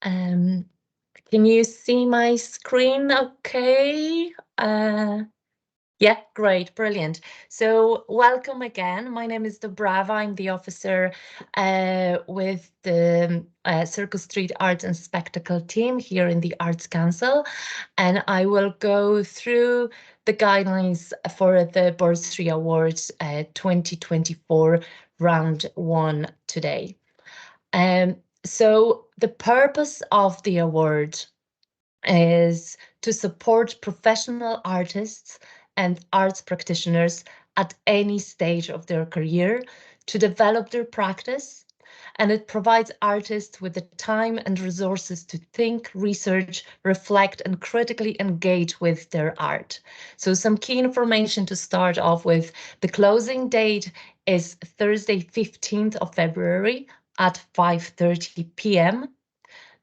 Um, can you see my screen okay? Yeah, great, brilliant. So welcome again. My name is Dobrava. I'm the officer with the Circus Street Arts and Spectacle team here in the Arts Council. And I will go through the guidelines for the Bursary Awards 2024 round one today. So the purpose of the award is to support professional artists and arts practitioners at any stage of their career to develop their practice. And it provides artists with the time and resources to think, research, reflect, and critically engage with their art. So some key information to start off with. The closing date is Thursday, 15th of February at 5:30 p.m.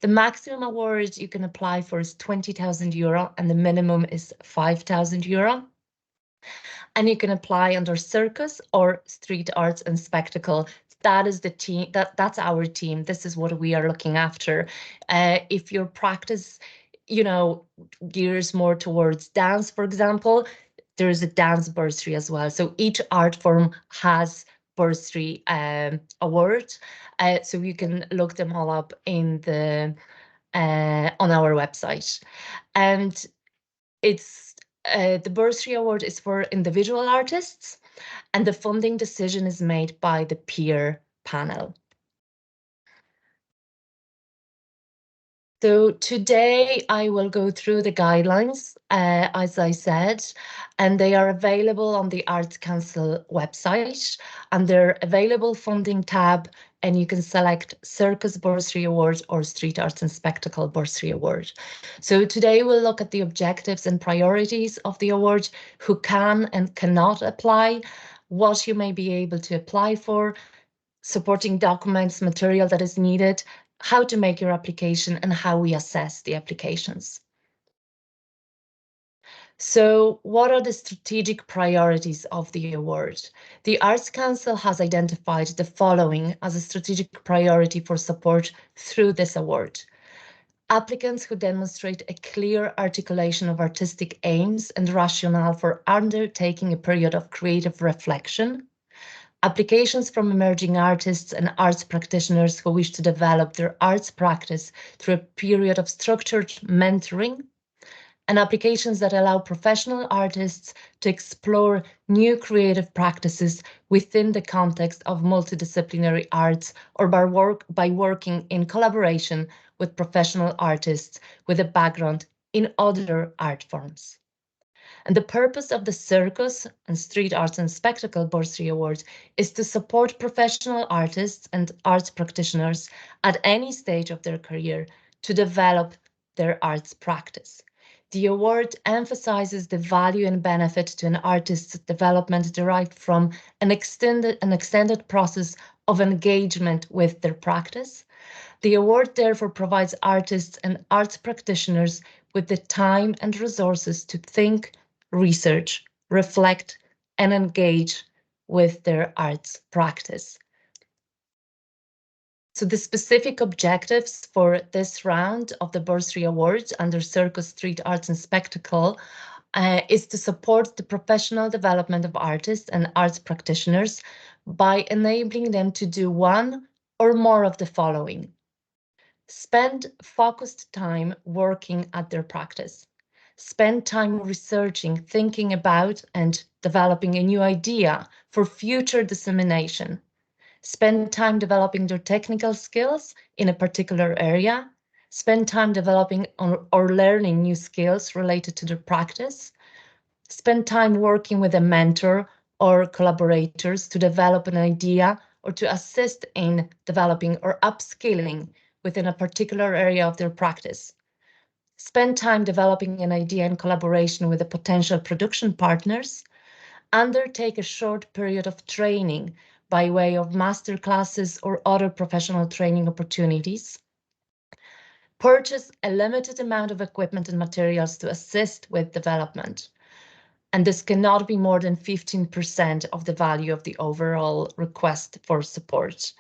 The maximum award you can apply for is €20,000 and the minimum is €5,000. And you can apply under Circus or Street Arts and Spectacle. That is the team, that's our team. This is what we are looking after. If your practice, gears more towards dance, for example, there is a dance bursary as well. So each art form has bursary awards. So you can look them all up in the on our website. And it's the bursary award is for individual artists, and the funding decision is made by the peer panel. So today I will go through the guidelines, as I said, and they are available on the Arts Council website, and they're available funding tab, and you can select Circus Bursary Award or Street Arts and Spectacle Bursary Award. So today we'll look at the objectives and priorities of the award, who can and cannot apply, what you may be able to apply for, supporting documents, material that is needed, how to make your application, and how we assess the applications. So what are the strategic priorities of the award? The Arts Council has identified the following as a strategic priority for support through this award. Applicants who demonstrate a clear articulation of artistic aims and rationale for undertaking a period of creative reflection. Applications from emerging artists and arts practitioners who wish to develop their arts practice through a period of structured mentoring, and applications that allow professional artists to explore new creative practices within the context of multidisciplinary arts or by working in collaboration with professional artists with a background in other art forms. And the purpose of the Circus and Street Arts and Spectacle Bursary Award is to support professional artists and arts practitioners at any stage of their career to develop their arts practice. The award emphasizes the value and benefit to an artist's development derived from an extended process of engagement with their practice. The award therefore provides artists and arts practitioners with the time and resources to think, research, reflect, and engage with their arts practice. So the specific objectives for this round of the Bursary Awards under Circus Street Arts and Spectacle is to support the professional development of artists and arts practitioners by enabling them to do one or more of the following. Spend focused time working at their practice. Spend time researching, thinking about, and developing a new idea for future dissemination. Spend time developing their technical skills in a particular area. Spend time developing or learning new skills related to their practice. Spend time working with a mentor or collaborators to develop an idea or to assist in developing or upskilling within a particular area of their practice. Spend time developing an idea in collaboration with the potential production partners. Undertake a short period of training by way of master classes or other professional training opportunities. Purchase a limited amount of equipment and materials to assist with development. And this cannot be more than 15% of the value of the overall request for support.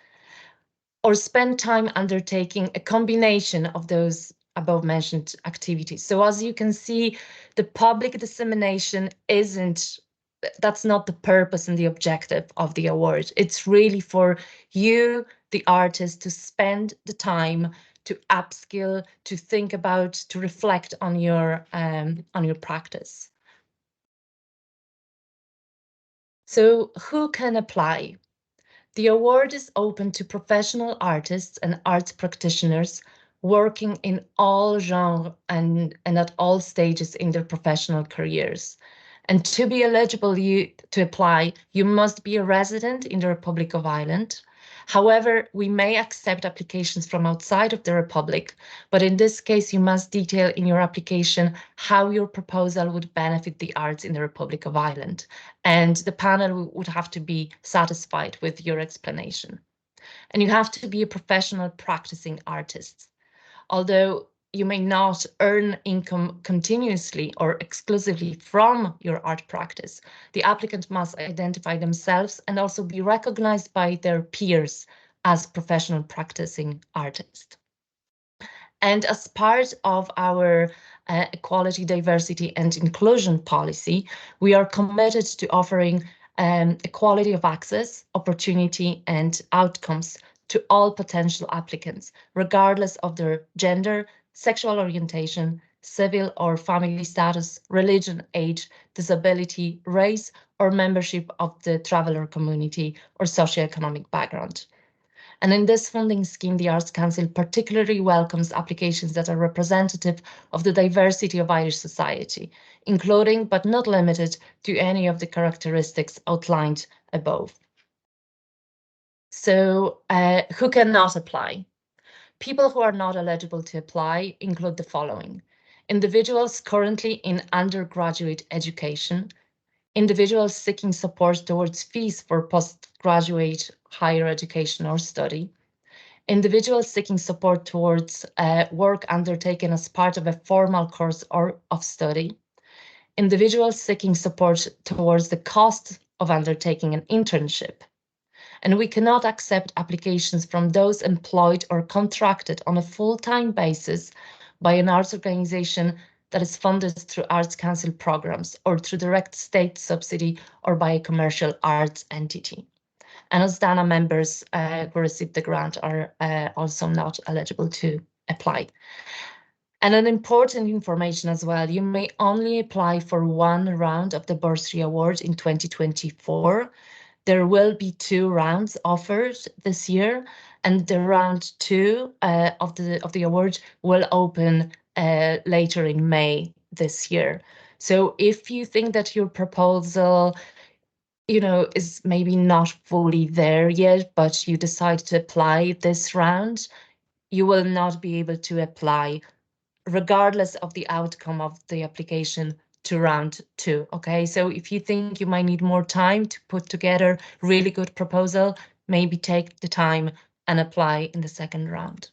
or spend time undertaking a combination of those above mentioned activities. So as you can see, the public dissemination that's not the purpose and the objective of the award. It's really for you, the artist, to spend the time to upskill, to think about, to reflect on your practice. So who can apply? The award is open to professional artists and arts practitioners working in all genres and at all stages in their professional careers. And to be eligible to apply, you must be a resident in the Republic of Ireland. However, we may accept applications from outside of the Republic, but in this case, you must detail in your application how your proposal would benefit the arts in the Republic of Ireland. And the panel would have to be satisfied with your explanation. And you have to be a professional practicing artist. Although you may not earn income continuously or exclusively from your art practice, the applicant must identify themselves and also be recognized by their peers as professional practicing artists. And as part of our equality, diversity and inclusion policy, we are committed to offering equality of access, opportunity and outcomes to all potential applicants, regardless of their gender, sexual orientation, civil or family status, religion, age, disability, race, or membership of the traveller community or socioeconomic background. And in this funding scheme, the Arts Council particularly welcomes applications that are representative of the diversity of Irish society, including but not limited to any of the characteristics outlined above. So who cannot apply? People who are not eligible to apply include the following: individuals currently in undergraduate education, individuals seeking support towards fees for postgraduate higher education or study, individuals seeking support towards work undertaken as part of a formal course or of study, individuals seeking support towards the cost of undertaking an internship. And we cannot accept applications from those employed or contracted on a full-time basis by an arts organisation that is funded through Arts Council programmes or through direct state subsidy or by a commercial arts entity. And as DANA members who received the grant are also not eligible to apply. And an important information as well, you may only apply for one round of the Bursary Award in 2024. There will be 2 rounds offered this year, and the round 2 of the award will open later in May this year. So if you think that your proposal, is maybe not fully there yet, but you decide to apply this round, you will not be able to apply regardless of the outcome of the application to round 2. Okay, so if you think you might need more time to put together really good proposal, maybe take the time and apply in the second round.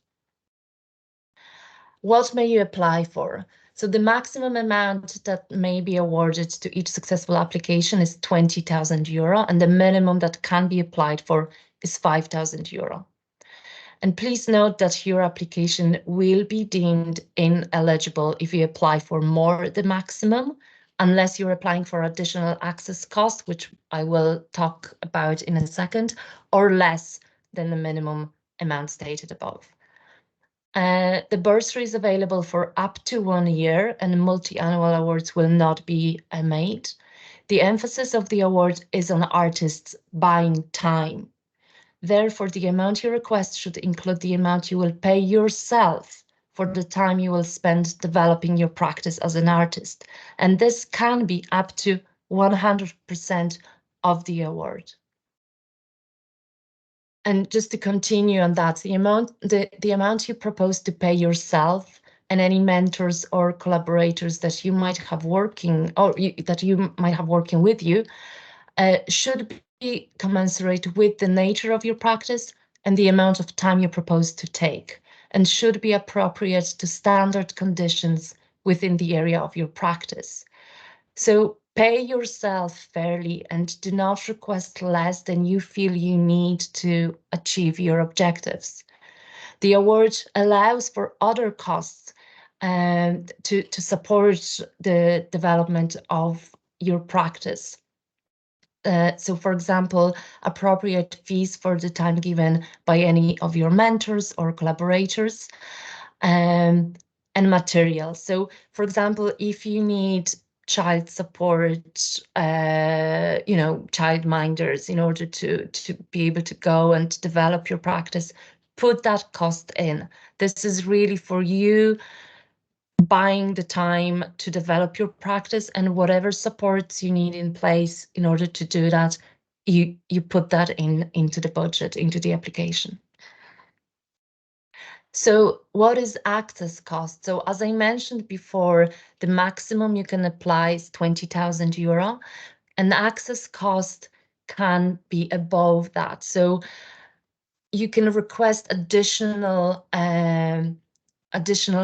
What may you apply for? So the maximum amount that may be awarded to each successful application is €20,000, and the minimum that can be applied for is €5,000. And please note that your application will be deemed ineligible if you apply for more than maximum, unless you're applying for additional access cost, which I will talk about in a second, or less than the minimum amount stated above. The bursary is available for up to 1 year, and multi-annual awards will not be made. The emphasis of the award is on artists buying time. Therefore, the amount you request should include the amount you will pay yourself for the time you will spend developing your practice as an artist. And this can be up to 100% of the award. And just to continue on that, the amount you propose to pay yourself and any mentors or collaborators that you might have working with you should be commensurate with the nature of your practice and the amount of time you propose to take, and should be appropriate to standard conditions within the area of your practice. So Pay yourself fairly and do not request less than you feel you need to achieve your objectives. The award allows for other costs to support the development of your practice. So, for example, appropriate fees for the time given by any of your mentors or collaborators, and materials. So, for example, if you need child support, child minders in order to be able to go and develop your practice, put that cost in. This is really for you buying the time to develop your practice, and whatever supports you need in place in order to do that, you put that into the budget, into the application. So what is access cost? So as I mentioned before, the maximum you can apply is 20,000 euro, and the access cost can be above that. So you can request additional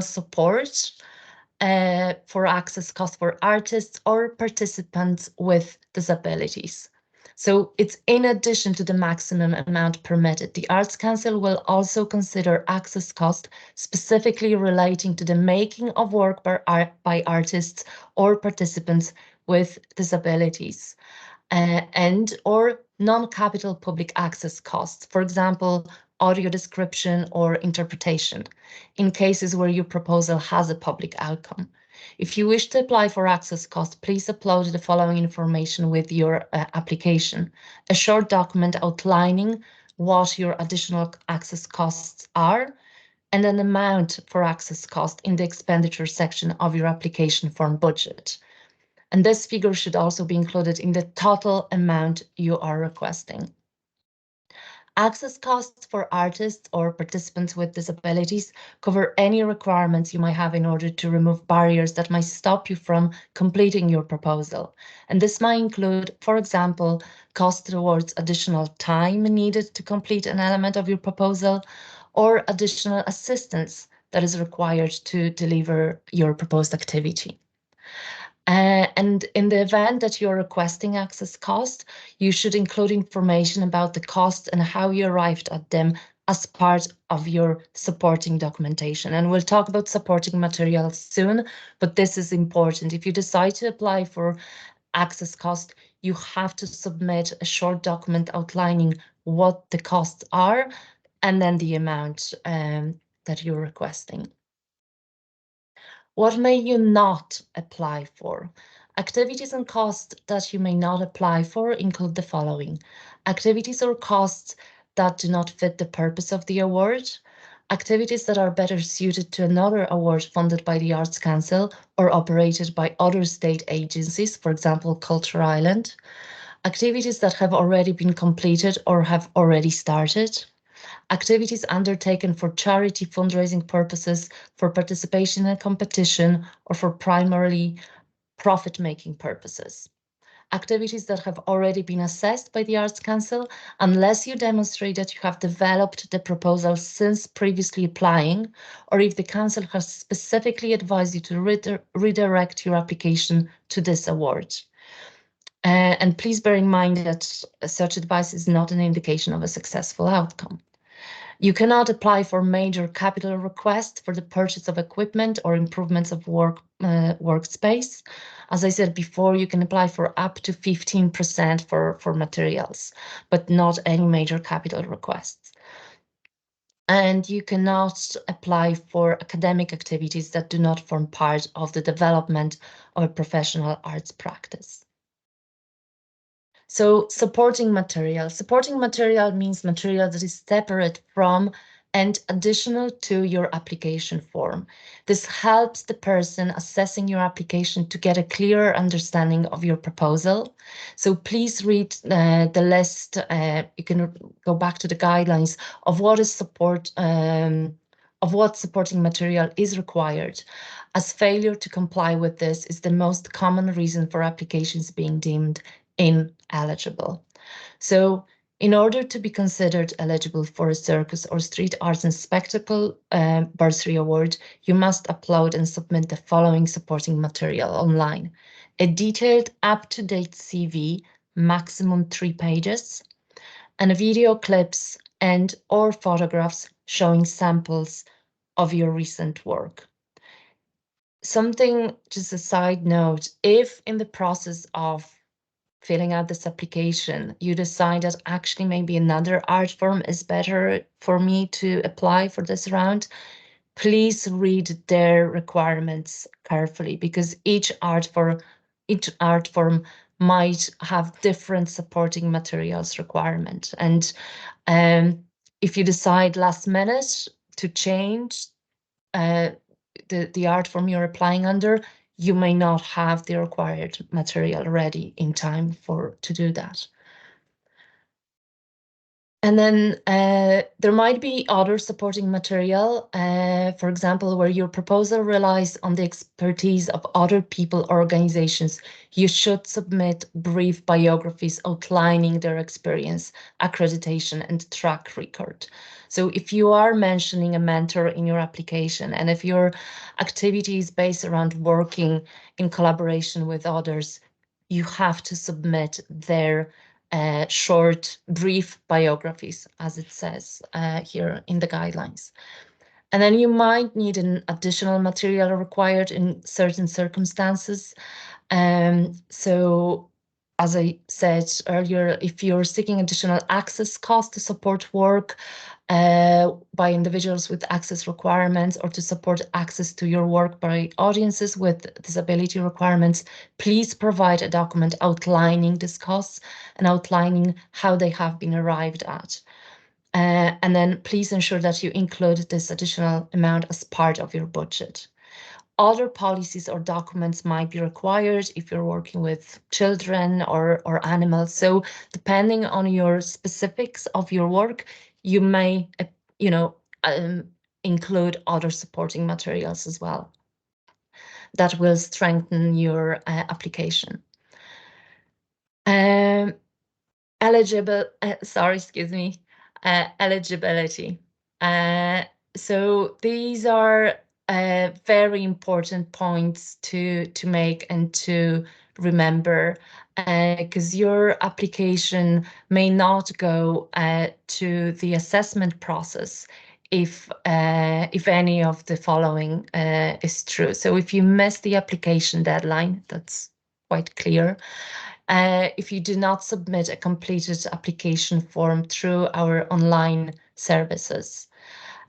support for access costs for artists or participants with disabilities. So it's in addition to the maximum amount permitted. The Arts Council will also consider access cost specifically relating to the making of work by artists or participants with disabilities, and or non-capital public access costs, for example, audio description or interpretation, in cases where your proposal has a public outcome. If you wish to apply for access costs, please upload the following information with your application: a short document outlining what your additional access costs are, and an amount for access cost in the expenditure section of your application form budget. And this figure should also be included in the total amount you are requesting. Access costs for artists or participants with disabilities cover any requirements you might have in order to remove barriers that might stop you from completing your proposal. And this might include, for example, cost towards additional time needed to complete an element of your proposal, or additional assistance that is required to deliver your proposed activity. And in the event that you're requesting access cost, you should include information about the cost and how you arrived at them as part of your supporting documentation. And we'll talk about supporting materials soon, but this is important. If you decide to apply for access cost, you have to submit a short document outlining what the costs are and then the amount that you're requesting. What may you not apply for? Activities and costs that you may not apply for include the following: activities or costs that do not fit the purpose of the award, activities that are better suited to another award funded by the Arts Council or operated by other state agencies, for example, Culture Island, activities that have already been completed or have already started, activities undertaken for charity fundraising purposes, for participation in a competition, or for primarily profit-making purposes. Activities that have already been assessed by the Arts Council, unless you demonstrate that you have developed the proposal since previously applying, or if the Council has specifically advised you to redirect your application to this award. And please bear in mind that such advice is not an indication of a successful outcome. You cannot apply for major capital requests for the purchase of equipment or improvements of workspace. As I said before, you can apply for up to 15% for materials, but not any major capital requests. And you cannot apply for academic activities that do not form part of the development of a professional arts practice. So supporting material. Supporting material means material that is separate from and additional to your application form. This helps the person assessing your application to get a clearer understanding of your proposal. So please read the list. You can go back to the guidelines of what is of what supporting material is required, as failure to comply with this is the most common reason for applications being deemed ineligible. So In order to be considered eligible for a Circus or Street Arts and Spectacle Bursary Award, you must upload and submit the following supporting material online: a detailed, up-to-date CV, maximum 3 pages, and video clips and/or photographs showing samples of your recent work. Something, just a side note, if in the process of filling out this application, you decide that actually maybe another art form is better for me to apply for this round, please read their requirements carefully, because each art form might have different supporting materials requirement. And if you decide last minute to change the art form you're applying under, you may not have the required material ready in time to do that. And then there might be other supporting material, for example, where your proposal relies on the expertise of other people or organizations. You should submit brief biographies outlining their experience, accreditation, and track record. So if you are mentioning a mentor in your application, and if your activity is based around working in collaboration with others, you have to submit their short, brief biographies, as it says here in the guidelines. And then you might need an additional material required in certain circumstances. So, as I said earlier, if you're seeking additional access costs to support work by individuals with access requirements, or to support access to your work by audiences with disability requirements, please provide a document outlining these costs and outlining how they have been arrived at. And then please ensure that you include this additional amount as part of your budget. Other policies or documents might be required if you're working with children or animals. So depending on your specifics of your work, you may, include other supporting materials as well that will strengthen your application. Eligibility. So these are very important points to make and to remember, because your application may not go to the assessment process if any of the following is true. So if you miss the application deadline, that's quite clear. If you do not submit a completed application form through our online services,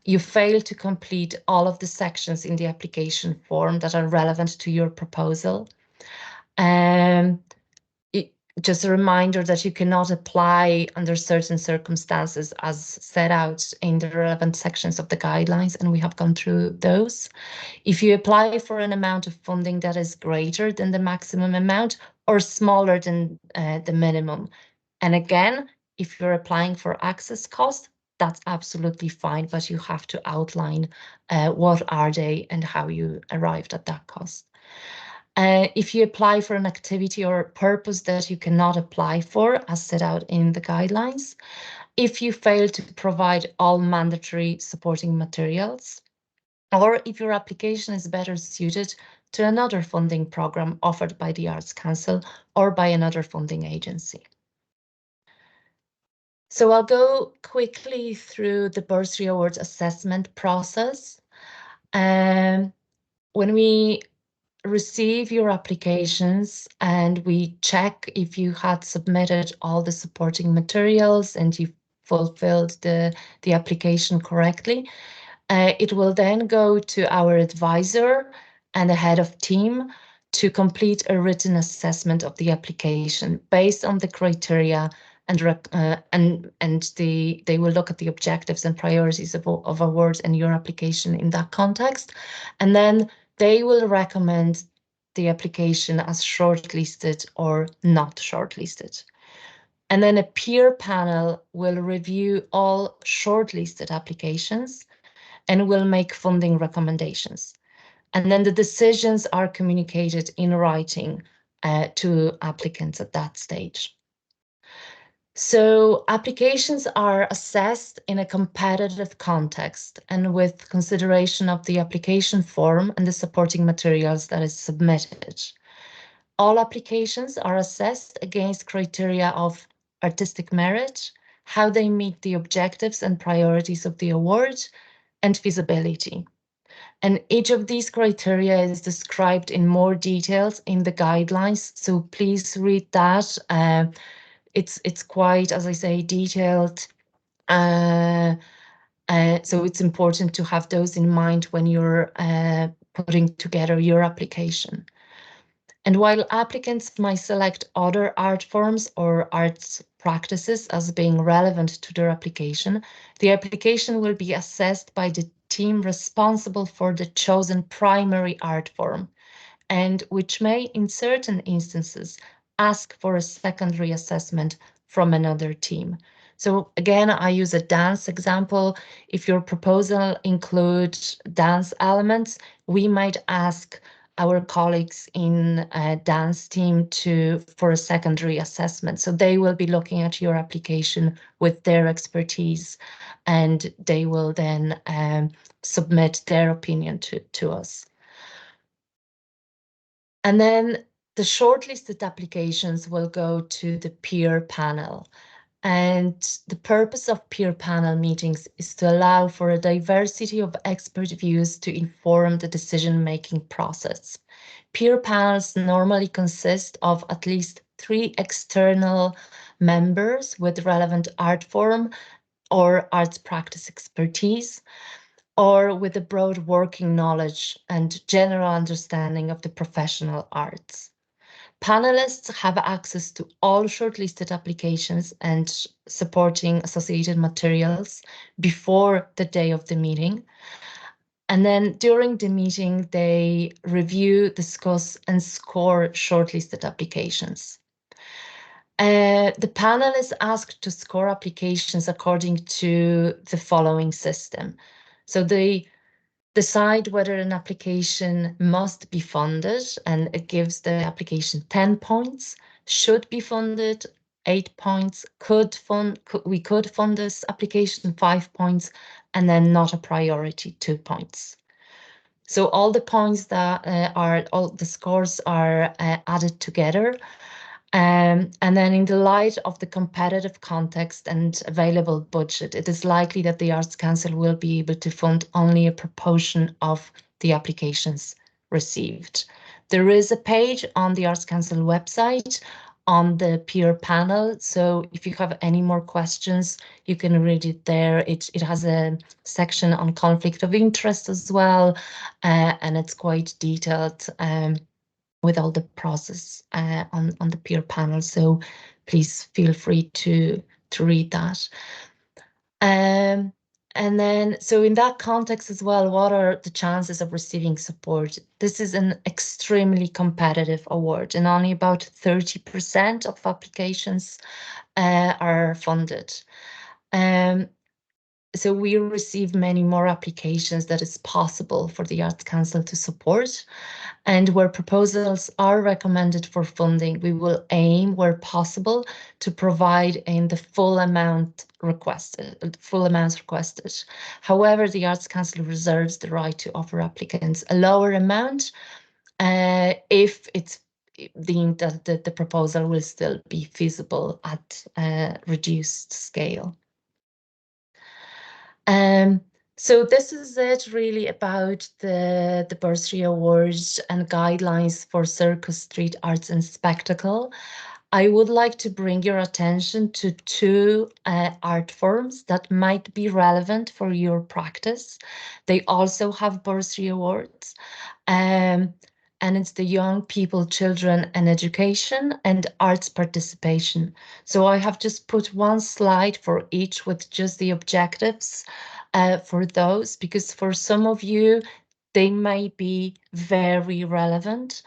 you fail to complete all of the sections in the application form that are relevant to your proposal. Just a reminder that you cannot apply under certain circumstances as set out in the relevant sections of the guidelines, and we have gone through those. If you apply for an amount of funding that is greater than the maximum amount or smaller than the minimum, and again, if you're applying for access costs, that's absolutely fine, but you have to outline what are they and how you arrived at that cost. If you apply for an activity or purpose that you cannot apply for as set out in the guidelines, if you fail to provide all mandatory supporting materials, or if your application is better suited to another funding program offered by the Arts Council or by another funding agency. So I'll go quickly through the Bursary Awards assessment process. When we receive your applications and we check if you had submitted all the supporting materials and you fulfilled the application correctly, it will then go to our advisor and the head of team to complete a written assessment of the application based on the criteria, and they will look at the objectives and priorities of awards and your application in that context, and then they will recommend the application as shortlisted or not shortlisted. And then a peer panel will review all shortlisted applications and will make funding recommendations. And then the decisions are communicated in writing to applicants at that stage. So applications are assessed in a competitive context and with consideration of the application form and the supporting materials that is submitted. All applications are assessed against criteria of artistic merit, how they meet the objectives and priorities of the award, and feasibility. And each of these criteria is described in more details in the guidelines. So please read that. It's quite, as I say, detailed. So it's important to have those in mind when you're putting together your application. And while applicants might select other art forms or arts practices as being relevant to their application, the application will be assessed by the team responsible for the chosen primary art form, and which may, in certain instances, ask for a secondary assessment from another team. So again, I use a dance example. If your proposal includes dance elements, we might ask our colleagues in a dance team for a secondary assessment. So they will be looking at your application with their expertise, and they will then submit their opinion to us. And then the shortlisted applications will go to the peer panel. And the purpose of peer panel meetings is to allow for a diversity of expert views to inform the decision-making process. Peer panels normally consist of at least 3 external members with relevant art form or arts practice expertise, or with a broad working knowledge and general understanding of the professional arts. Panelists have access to all shortlisted applications and supporting associated materials before the day of the meeting. And then during the meeting, they review, discuss, and score shortlisted applications. The panel is asked to score applications according to the following system. So they decide whether an application must be funded, and it gives the application 10 points, should be funded 8 points, we could fund this application 5 points, and then not a priority 2 points. So all the points that all the scores are added together. And then in the light of the competitive context and available budget, it is likely that the Arts Council will be able to fund only a proportion of the applications received. There is a page on the Arts Council website on the peer panel. So if you have any more questions, you can read it there. It has a section on conflict of interest as well, and it's quite detailed. With all the process on the peer panel. So please feel free to read that. And then, so in that context as well, what are the chances of receiving support? This is an extremely competitive award, and only about 30% of applications are funded. So we receive many more applications that is possible for the Arts Council to support. And where proposals are recommended for funding, we will aim, where possible, to provide in the full amount requested, However, the Arts Council reserves the right to offer applicants a lower amount if it's deemed that the proposal will still be feasible at a reduced scale. So this is it really about the Bursary Awards and guidelines for Circus, Street Arts and Spectacle. I would like to bring your attention to 2 art forms that might be relevant for your practice. They also have Bursary Awards. And it's the young people, children and education and arts participation. So I have just put one slide for each with just the objectives for those, because for some of you, they might be very relevant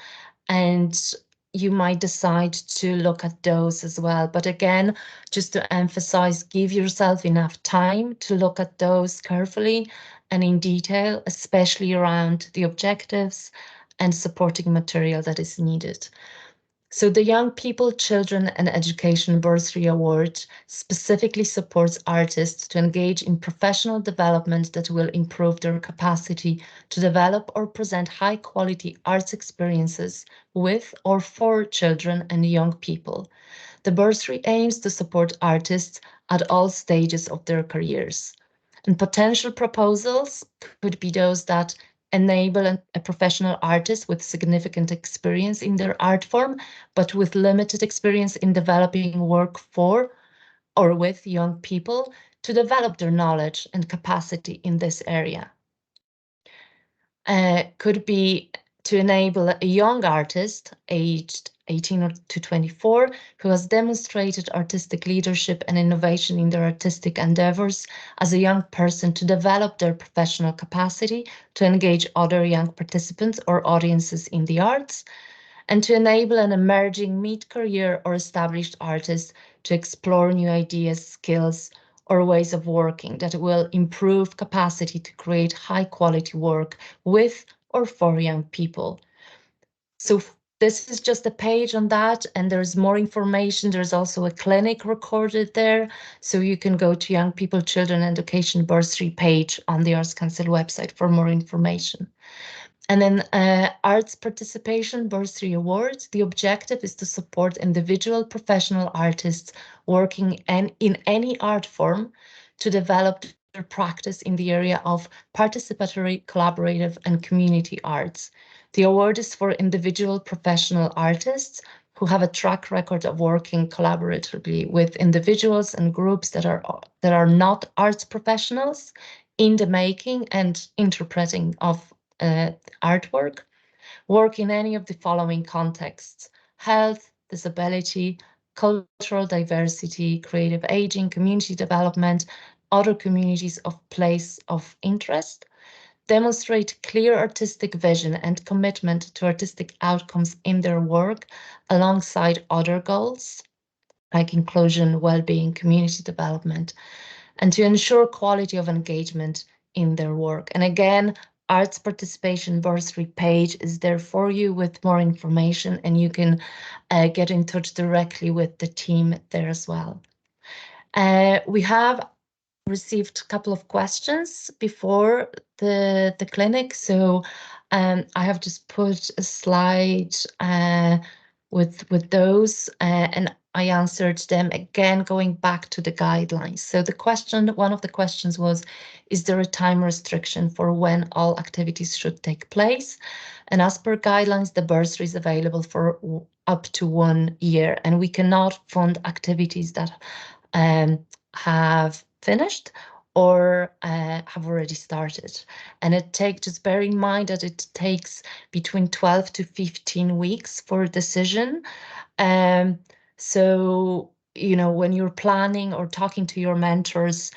and you might decide to look at those as well. But again, just to emphasize, give yourself enough time to look at those carefully and in detail, especially around the objectives and supporting material that is needed. So the Young People, Children and Education Bursary Award specifically supports artists to engage in professional development that will improve their capacity to develop or present high quality arts experiences with or for children and young people. The bursary aims to support artists at all stages of their careers. And potential proposals could be those that enable a professional artist with significant experience in their art form, but with limited experience in developing work for or with young people to develop their knowledge and capacity in this area. Could be to enable a young artist aged 18 to 24 who has demonstrated artistic leadership and innovation in their artistic endeavors as a young person to develop their professional capacity to engage other young participants or audiences in the arts, and to enable an emerging mid-career or established artist to explore new ideas, skills, or ways of working that will improve capacity to create high quality work with or for young people. So this is just a page on that, and there's more information. There's also a clinic recorded there. So you can go to Young People, Children Education Bursary page on the Arts Council website for more information. And then Arts Participation Bursary Awards. The objective is to support individual professional artists working in any art form to develop their practice in the area of participatory, collaborative, and community arts. The award is for individual professional artists who have a track record of working collaboratively with individuals and groups that are not arts professionals in the making and interpreting of artwork, work in any of the following contexts: health, disability, cultural diversity, creative aging, community development, other communities of place of interest, demonstrate clear artistic vision and commitment to artistic outcomes in their work alongside other goals like inclusion, well-being, community development, and to ensure quality of engagement in their work. And again, Arts Participation Bursary page is there for you with more information, and you can get in touch directly with the team there as well. We have received a couple of questions before the clinic, so I have just put a slide with those, and I answered them again, going back to the guidelines. So one of the questions was, is there a time restriction for when all activities should take place? And as per guidelines, the bursary is available for up to 1 year, and we cannot fund activities that have finished or have already started. And just bear in mind that it takes between 12 to 15 weeks for a decision. So, when you're planning or talking to your mentors,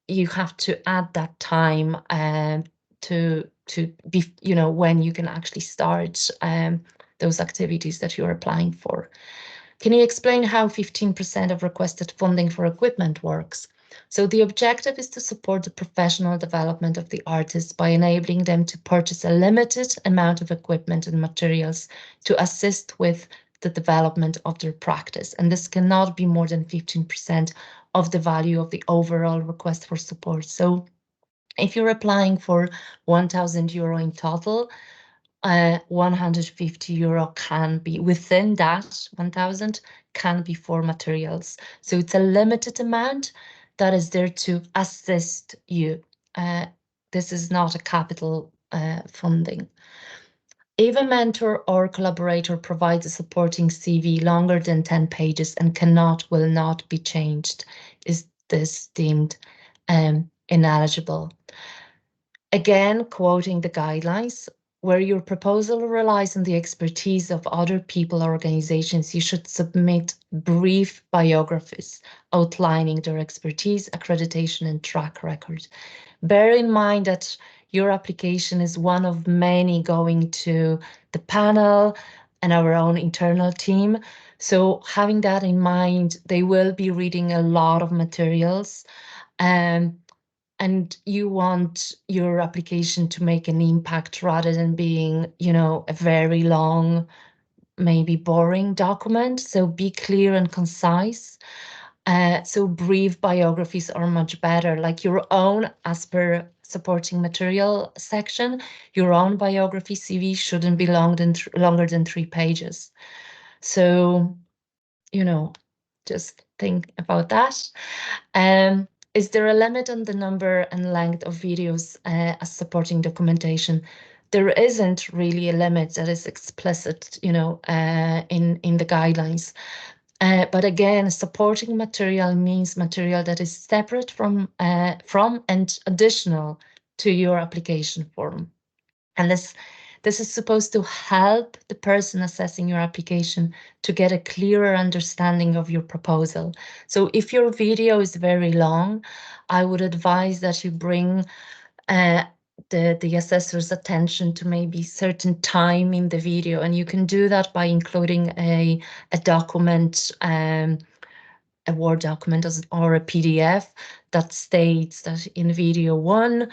you have to add that time to be, when you can actually start those activities that you're applying for. Can you explain how 15% of requested funding for equipment works? So the objective is to support the professional development of the artists by enabling them to purchase a limited amount of equipment and materials to assist with the development of their practice. And this cannot be more than 15% of the value of the overall request for support. So if you're applying for €1,000 in total, 150 euro can be within that 1,000 can be for materials. So it's a limited amount that is there to assist you. This is not a capital funding. If a mentor or collaborator provides a supporting CV longer than 10 pages and will not be changed, is this deemed ineligible? Again, quoting the guidelines, where your proposal relies on the expertise of other people or organizations, you should submit brief biographies outlining their expertise, accreditation, and track record. Bear in mind that your application is one of many going to the panel and our own internal team. So having that in mind, they will be reading a lot of materials. And you want your application to make an impact rather than being, a very long maybe boring document. So be clear and concise. So brief biographies are much better, like your own, as per supporting material section, your own biography CV shouldn't be longer than 3 pages. So, just think about that. Is there a limit on the number and length of videos as supporting documentation? There isn't really a limit that is explicit, in the guidelines. But again, supporting material means material that is separate from and additional to your application form. And this is supposed to help the person assessing your application to get a clearer understanding of your proposal. So if your video is very long, I would advise that you bring the assessor's attention to maybe certain time in the video, and you can do that by including a document, a Word document or a PDF that states that in video 1,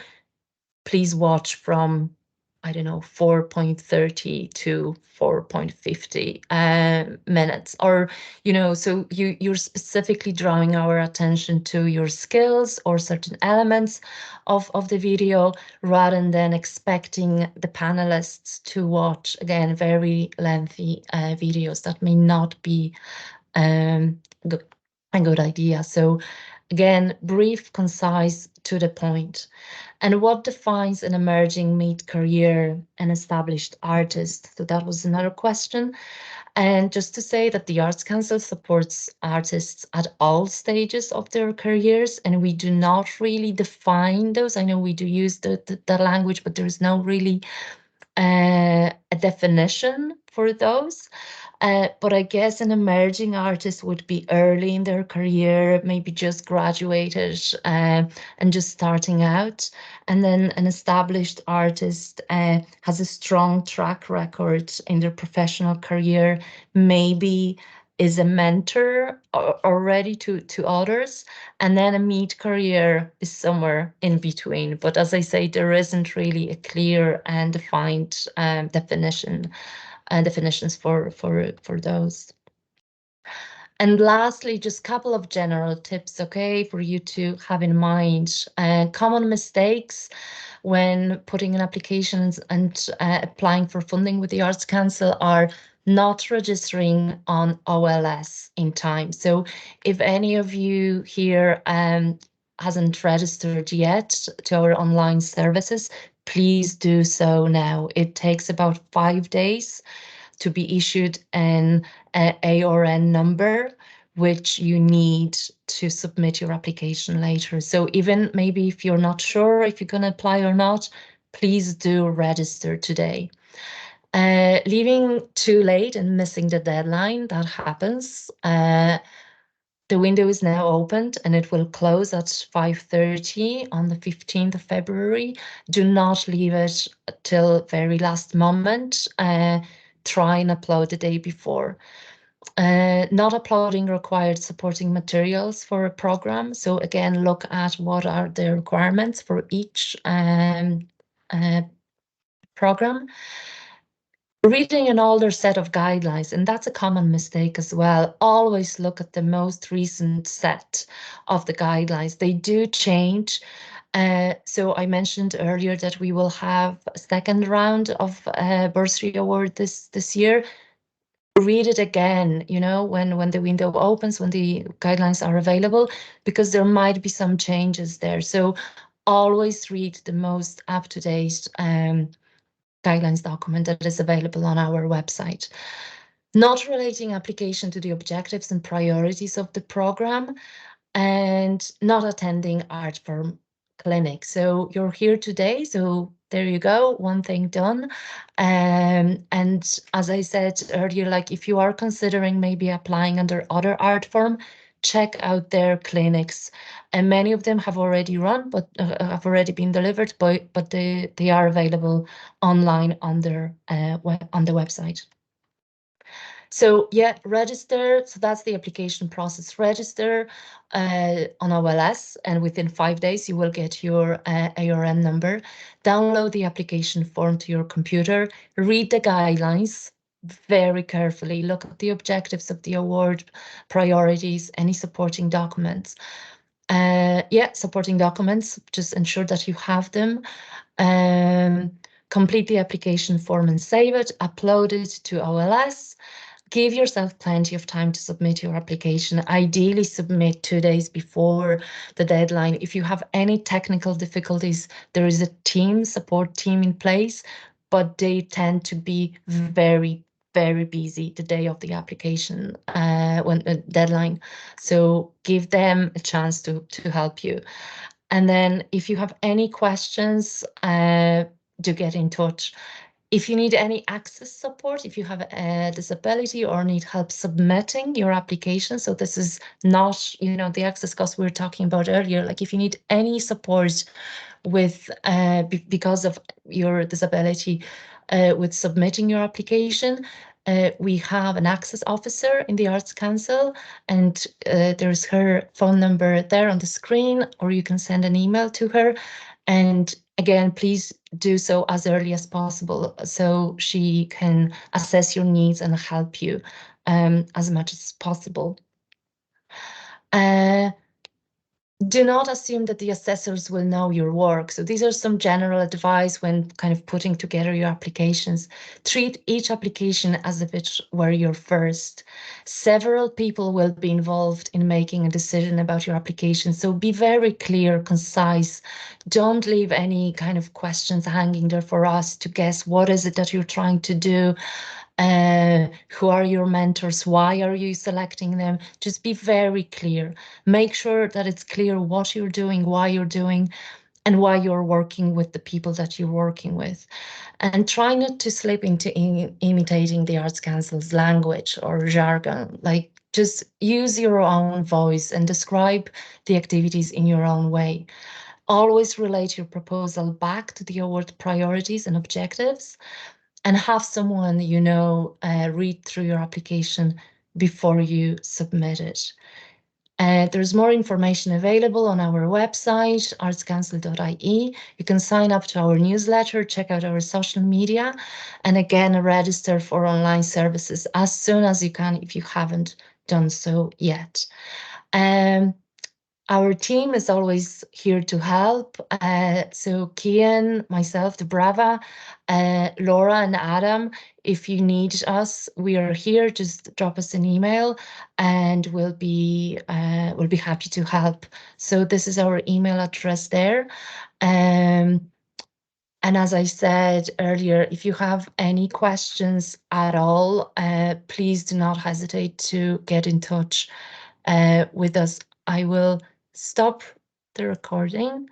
please watch from, I don't know, 4.30 to 4.50 minutes, or, so you're specifically drawing our attention to your skills or certain elements of the video, rather than expecting the panelists to watch, again, very lengthy videos. That may not be a good idea. So again, brief, concise, to the point. And what defines an emerging mid-career and established artist? So that was another question. And just to say that the Arts Council supports artists at all stages of their careers, and we do not really define those. I know we do use the language, but there is no really a definition for those. But I guess an emerging artist would be early in their career, maybe just graduated and just starting out. And then an established artist has a strong track record in their professional career, maybe is a mentor already to others. And then a mid-career is somewhere in between. But as I say, there isn't really a clear and defined definitions for those. And lastly, just a couple of general tips, okay, for you to have in mind. Common mistakes when putting in applications and applying for funding with the Arts Council are not registering on OLS in time. So if any of you here hasn't registered yet to our online services, please do so now. It takes about 5 days to be issued an ARN number, which you need to submit your application later. So even maybe if you're not sure if you're going to apply or not, please do register today. Leaving too late and missing the deadline, that happens. The window is now opened and it will close at 5:30 on the 15th of February. Do not leave it till very last moment. Try and upload the day before. Not uploading required supporting materials for a program. So again, look at what are the requirements for each program. Reading an older set of guidelines, and that's a common mistake as well. Always look at the most recent set of the guidelines. They do change. So I mentioned earlier that we will have a second round of Bursary Award this year. Read it again, when the window opens, when the guidelines are available, because there might be some changes there. So always read the most up-to-date guidelines document that is available on our website. Not relating application to the objectives and priorities of the program, and not attending art firm clinic. So you're here today, so there you go, one thing done. And as I said earlier, like if you are considering maybe applying under other art firm, check out their clinics, and many of them have already run, but have already been delivered, but they are available online on their on the website. So yeah, register. So that's the application process. Register on OLS, and within 5 days you will get your ARN number. Download the application form to your computer. Read the guidelines. very carefully. Look at the objectives of the award, priorities, any supporting documents. Supporting documents, just ensure that you have them. Complete the application form and save it, upload it to OLS. Give yourself plenty of time to submit your application. Ideally, submit 2 days before the deadline. If you have any technical difficulties, there is a support team in place, but they tend to be very, very busy the day of the application when the deadline. So give them a chance to help you. And then if you have any questions, do get in touch. If you need any access support, if you have a disability or need help submitting your application, so this is not, the access cost we were talking about earlier, like if you need any support with, because of your disability, with submitting your application, we have an access officer in the Arts Council, and there's her phone number there on the screen, or you can send an email to her. And again, please do so as early as possible so she can assess your needs and help you as much as possible. Do not assume that the assessors will know your work. So these are some general advice when kind of putting together your applications. Treat each application as if it were your first. Several people will be involved in making a decision about your application. So be very clear, concise. Don't leave any kind of questions hanging there for us to guess what is it that you're trying to do. Who are your mentors? Why are you selecting them? Just be very clear. Make sure that it's clear what you're doing, why you're doing, and why you're working with the people that you're working with. And try not to slip into imitating the Arts Council's language or jargon. Like, just use your own voice and describe the activities in your own way. Always relate your proposal back to the award priorities and objectives, and have someone read through your application before you submit it. There's more information available on our website, artscouncil.ie. You can sign up to our newsletter, check out our social media, and again, register for online services as soon as you can if you haven't done so yet. Our team is always here to help. So Kian, myself, Debrava, Laura and Adam, if you need us, we are here. Just drop us an email and we'll be happy to help. So this is our email address there. And as I said earlier, if you have any questions at all, please do not hesitate to get in touch with us. I will stop the recording.